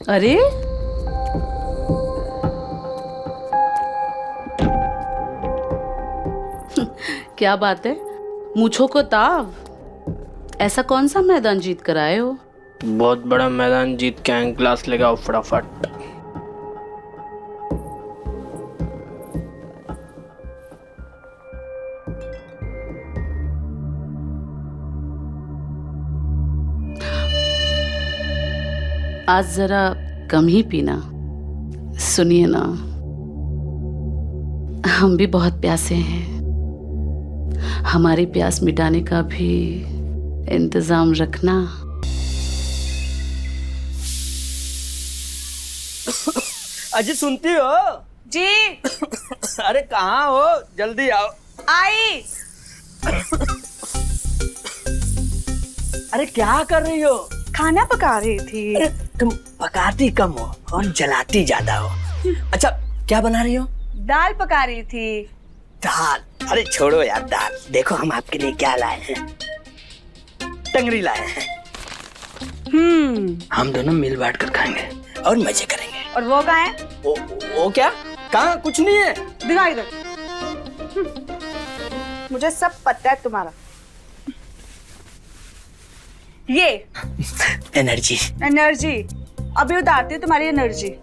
अरे क्या बात है, मूंछों को ताव। ऐसा कौन सा मैदान जीत कर आए हो? बहुत बड़ा मैदान जीत के आए, ग्लास लगाओ फटाफट। आज जरा कम ही पीना। सुनिए ना, हम भी बहुत प्यासे हैं। हमारी प्यास मिटाने का भी इंतजाम रखना। अजी सुनती हो? जी। अरे कहाँ हो, जल्दी आओ। आई। अरे क्या कर रही हो? खाना पका रही थी। अरे तुम पकाती कम हो और जलाती ज्यादा हो। अच्छा क्या बना रही हो? दाल पका रही थी। दाल? अरे छोड़ो यार दाल, देखो हम आपके लिए क्या लाए हैं। टंगरी लाए हैं। हम दोनों मिल बांट कर खाएंगे और मजे करेंगे। और वो कहाँ है? वो क्या? कहाँ? कुछ नहीं है। दिखा इधर। मुझे सब पता है तुम्हारा। ये एनर्जी। एनर्जी अभी उतारती है तुम्हारी एनर्जी।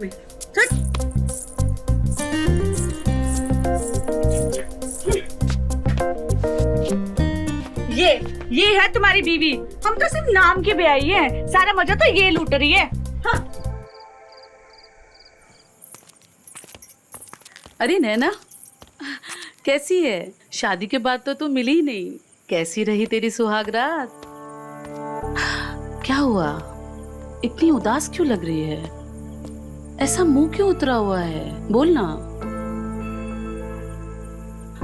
ये है तुम्हारी बीवी। हम तो सिर्फ नाम की ब्याही हैं, सारा मजा तो ये लूट रही है। हाँ। अरे नैना, कैसी है? शादी के बाद तो तू मिली ही नहीं। कैसी रही तेरी सुहाग रात? क्या हुआ, इतनी उदास क्यों लग रही है? ऐसा मुंह क्यों उतरा हुआ है? बोल ना।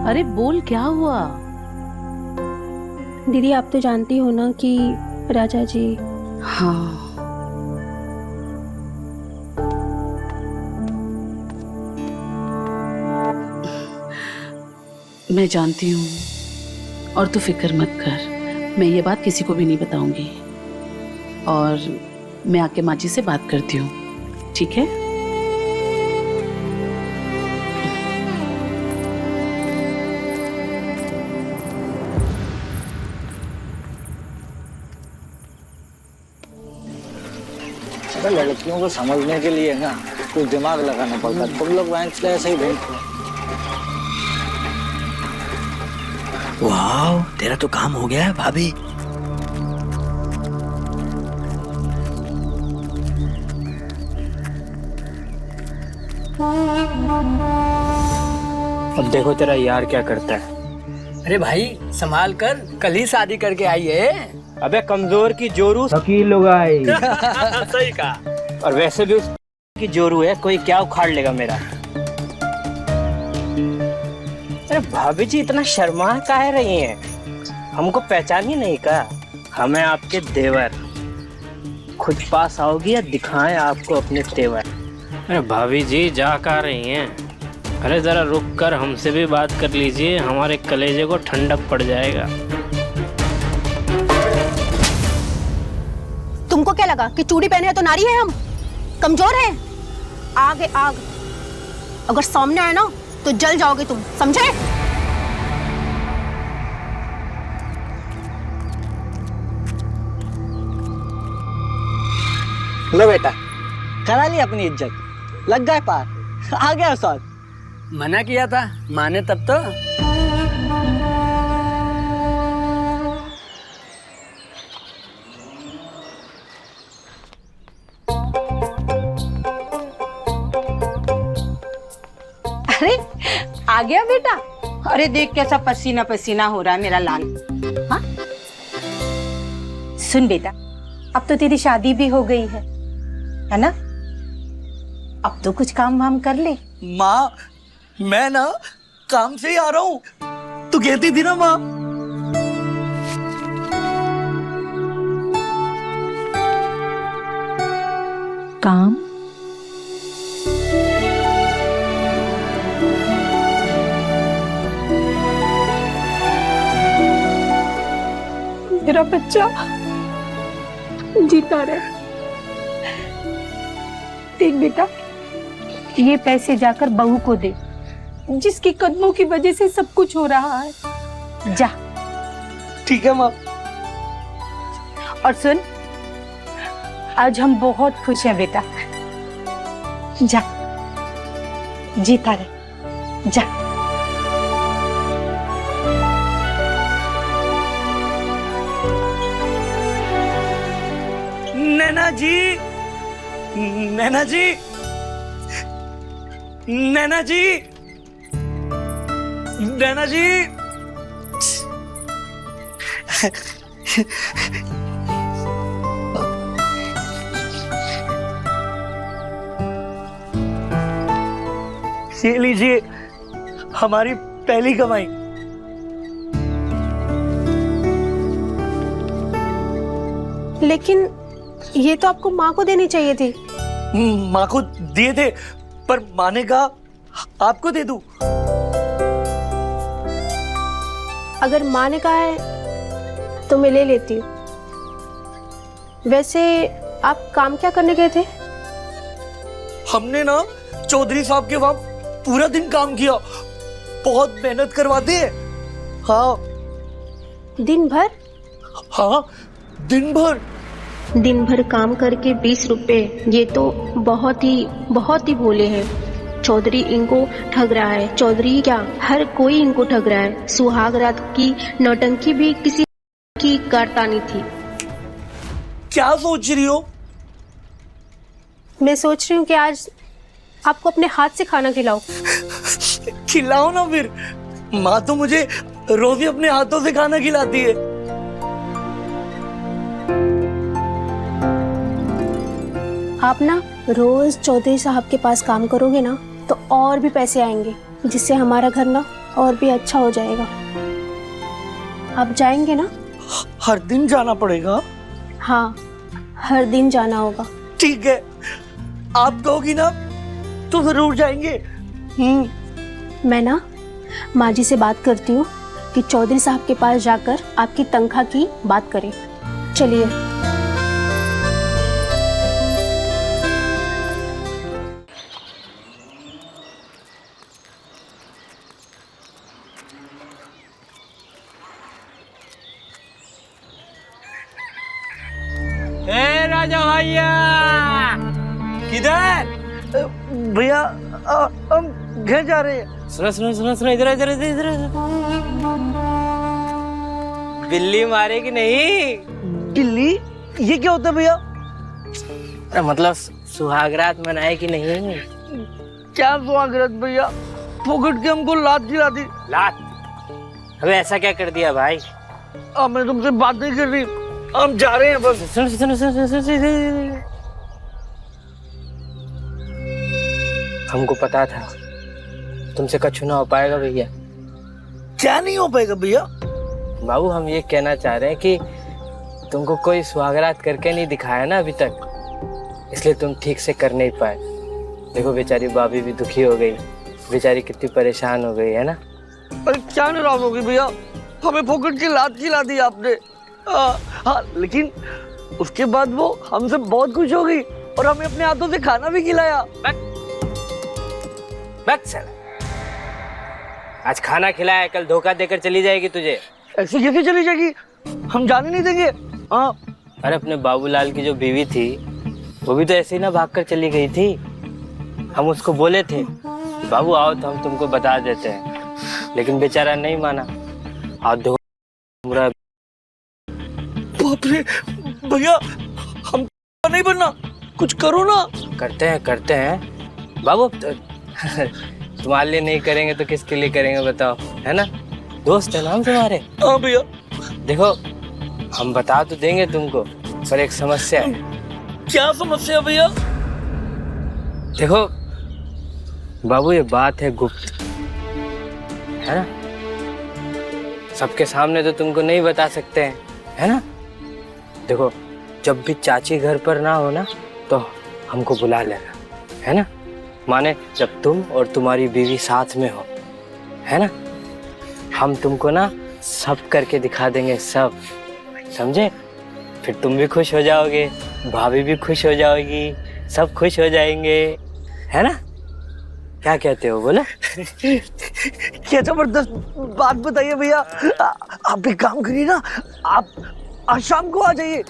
अरे बोल, क्या हुआ? दीदी आप तो जानती हो ना कि राजा जी। हाँ, मैं जानती हूँ और तू फिक्र मत कर। मैं ये बात किसी को भी नहीं बताऊंगी और मैं आके माँ जी से बात करती हूँ, ठीक है? लड़कियों को समझने के लिए ना कुछ दिमाग लगाना पड़ता है। तुम लोग वैंक्स ऐसे ही ढूंढते हो। वाह, तेरा तो काम हो गया है भाभी। अब देखो तेरा यार क्या करता है। अरे भाई संभाल कर, कल ही शादी करके आई है। अबे कमजोर की जोरू वकील लोग आए। सही कहा। और वैसे भी उस की जोरू है, कोई क्या उखाड़ लेगा मेरा। अरे भाभी जी इतना शर्मा काहे रही हैं? हमको पहचान ही नहीं का? हमें आपके देवर। खुद पास आओगी या दिखाएं आपको अपने तेवर? अरे भाभी जी जा कहाँ रही हैं? अरे जरा रुक कर हमसे भी बात कर लीजिए, हमारे कलेजे को ठंडक पड़ जाएगा। तुमको क्या लगा कि चूड़ी पहने हैं तो नारी है हम? कमजोर हैं? आग है आग, अगर सामने आए ना तो जल जाओगे तुम, समझे? लो बेटा, करा ली अपनी इज्जत, लग गए पार, आ गया स्वाद। मना किया था, माने तब तो। अरे आ गया बेटा। अरे देख कैसा पसीना पसीना हो रहा है मेरा लाल। हाँ सुन बेटा, अब तो तेरी शादी भी हो गई है ना? अब तो कुछ काम वाम कर ले। माँ मैं ना काम से ही आ रहा हूँ, तू कहती थी ना माँ। काम? मेरा बच्चा जीता रहे। देख बेटा, ये पैसे जाकर बहू को दे, जिसके कदमों की वजह से सब कुछ हो रहा है। जा। ठीक है माँ। और सुन, आज हम बहुत खुश हैं बेटा। जा, जीता रहे, जा। नैना जी, नैना जी, नैना जी, नैना जी। ये लीजिए हमारी पहली कमाई। लेकिन ये तो आपको माँ को देनी चाहिए थी। माँ को दिए थे, पर माँ ने कहा आपको दे दूं। अगर माँ ने कहा है तो मैं ले लेती हूँ। वैसे आप काम क्या करने गए थे? हमने ना चौधरी साहब के वहां पूरा दिन काम किया, बहुत मेहनत करवाते हैं। हाँ। दिन भर? हाँ, दिन भर। दिन भर काम करके 20 रुपए, ये तो बहुत ही भोले हैं। चौधरी इनको ठग रहा है। चौधरी क्या, हर कोई इनको ठग रहा है। सुहाग रात की नौटंकी भी किसी की करता नहीं थी। क्या सोच रही हो? मैं सोच रही हूँ कि आज आपको अपने हाथ से खाना खिलाओ। खिलाओ ना फिर। माँ तो मुझे रोज ही अपने हाथों से खाना खिलाती है। आप ना रोज चौधरी साहब के पास काम करोगे ना तो और भी पैसे आएंगे, जिससे हमारा घर ना और भी अच्छा हो जाएगा। आप जाएंगे ना? हर दिन जाना पड़ेगा? हाँ, हर दिन जाना होगा। ठीक है, आप कहोगी ना तो जरूर जाएंगे। मैं ना माँ जी से बात करती हूँ कि चौधरी साहब के पास जाकर आपकी तनख्वाह की बात करें। चलिए। ए राजा भैया, किधर? भैया हम घर जा रहे हैं। सुनो सुनो सुनो सुनो, इधर इधर इधर इधर। बिल्ली मारेगी नहीं। बिल्ली? ये क्या होता है भैया? अरे मतलब सुहागरात मनाए कि नहीं? क्या सुहागरात भैया? पकड़ के हमको लात दिला दी। लात? अबे ऐसा क्या कर दिया भाई? अब मैं तुमसे बात नहीं कर रही, हम जा रहे हैं बस। सुनो सुनो सुनो सुनो सुनो। हमको पता था तुमसे कुछ ना हो पाएगा भैया। क्या नहीं हो पाएगा भैया? बाबू हम ये कहना चाह रहे हैं कि तुमको कोई सुहागरात करके नहीं दिखाया ना अभी तक, इसलिए तुम ठीक से कर नहीं पाए। देखो बेचारी भाभी भी दुखी हो गई, बेचारी कितनी परेशान हो गई है ना। अरे क्या नाराज होगी भैया, हमें पकड़ के लात खिला दी आपने। हाँ, लेकिन उसके बाद वो हमसे बहुत खुश हो गई और हमें अपने हाथों से खाना भी खिलाया। आज खाना खिलाया, कल धोखा देकर चली जाएगी तुझे। ऐसे कैसे चली जाएगी? हम जाने नहीं देंगे। हाँ। अरे अपने बाबूलाल की जो बीवी थी वो भी तो ऐसे ही ना भागकर चली गई थी। हम उसको बोले थे कि बाबू आओ तो हम तुमको बता देते हैं, लेकिन बेचारा नहीं माना। आज धोखा। बाप रे भैया, हम नहीं बनना, कुछ करो ना। करते हैं बाबू। तुम्हारे लिए नहीं करेंगे तो किसके लिए करेंगे बताओ, है ना? दोस्त है ना हम तुम्हारे। हाँ भैया। देखो हम बता तो देंगे तुमको, पर एक समस्या है। क्या समस्या भैया? देखो बाबू ये बात है गुप्त, है ना? सबके सामने तो तुमको नहीं बता सकते हैं, है ना? देखो जब भी चाची घर पर ना हो ना तो हमको बुला लेना, है ना? माने जब तुम और तुम्हारी बीवी साथ में हो, है ना? हम तुमको ना सब करके दिखा देंगे, सब, समझे? फिर तुम भी खुश हो जाओगे, भाभी भी खुश हो जाओगी, सब खुश हो जाएंगे, है ना? क्या कहते हो, बोला? क्या जबरदस्त बात बताइए भैया। आप एक काम करिए ना, आप आज शाम को आ जाइए।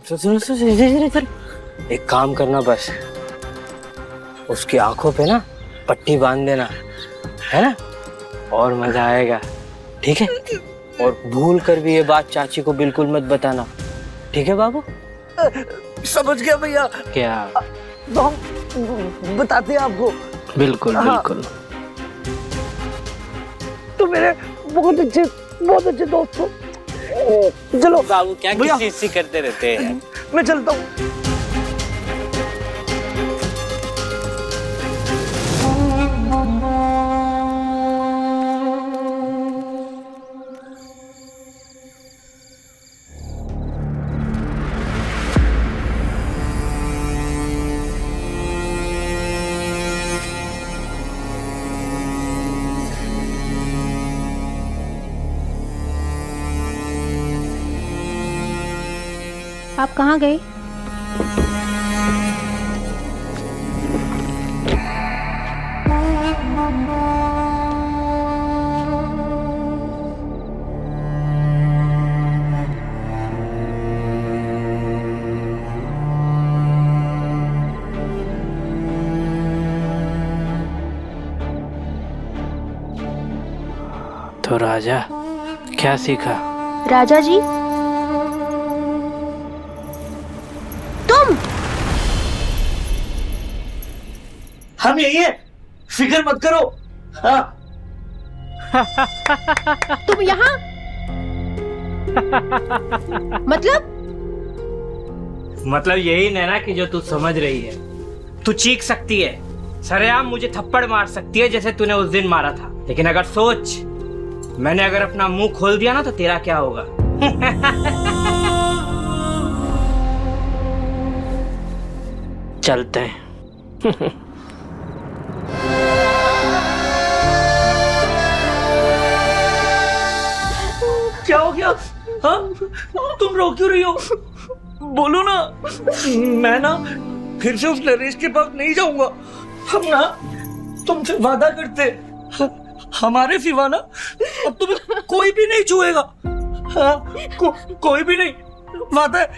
सुन, एक काम करना, बस उसकी आंखों पे ना पट्टी बांध देना, है ना? और मजा आएगा, ठीक है? और भूल कर भी ये बात चाची को बिल्कुल मत बताना, ठीक है बाबू? समझ गया भैया। क्या? तो हम बताते हैं आपको। बिल्कुल बिल्कुल। तो मेरे बहुत अच्छे दोस्त हो। चलो बाबू, क्या भैया, किसी करते रहते हैं? मैं चलता हूँ। आप कहाँ गए? तो राजा क्या सीखा? राजा जी, तुम हम यही है, फिक्र मत करो। हाँ। तुम यहाँ मतलब यही नैना कि जो तू समझ रही है। तू चीख सकती है, सरेआम मुझे थप्पड़ मार सकती है जैसे तूने उस दिन मारा था, लेकिन अगर सोच, मैंने अगर अपना मुंह खोल दिया ना तो तेरा क्या होगा? चलते हैं। क्या हो गया? हाँ? तुम रो क्यों रही हो? बोलो ना। मैं ना फिर से उस नरेश के पास नहीं जाऊंगा। हम ना तुमसे वादा करते, हमारे सिवा ना अब तुम्हें कोई भी नहीं छुएगा। हाँ, कोई भी नहीं, वादा है।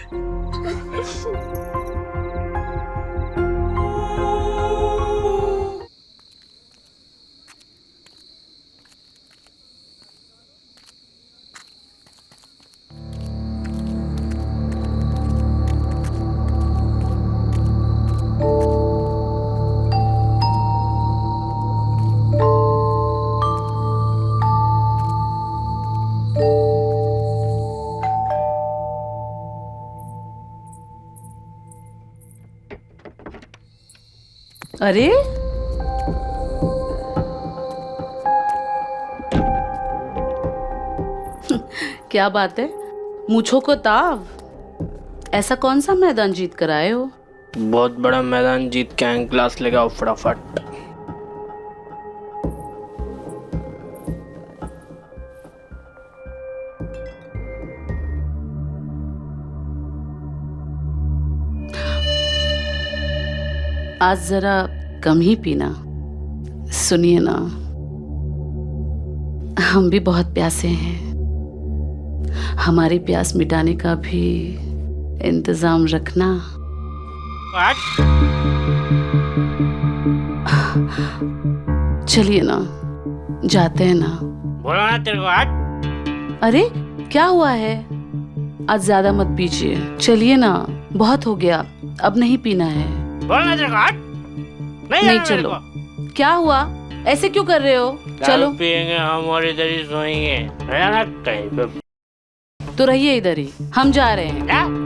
अरे क्या बात है, मूंछों को ताव। ऐसा कौन सा मैदान जीत कर आए हो? बहुत बड़ा मैदान जीत के आए, क्लास लगाओ फटाफट। आज जरा कम ही पीना। सुनिए ना, हम भी बहुत प्यासे हैं, हमारी प्यास मिटाने का भी इंतजाम रखना। चलिए ना, जाते हैं ना। बोला ना तेरे को। अरे क्या हुआ है? आज ज्यादा मत पीजिए, चलिए ना, बहुत हो गया, अब नहीं पीना है। बोला तेरे को। नहीं चलो। क्या हुआ, ऐसे क्यों कर रहे हो? चलो पिएंगे हम और इधर ही सोएंगे, कहीं पे। तो रहिए इधर ही, हम जा रहे हैं।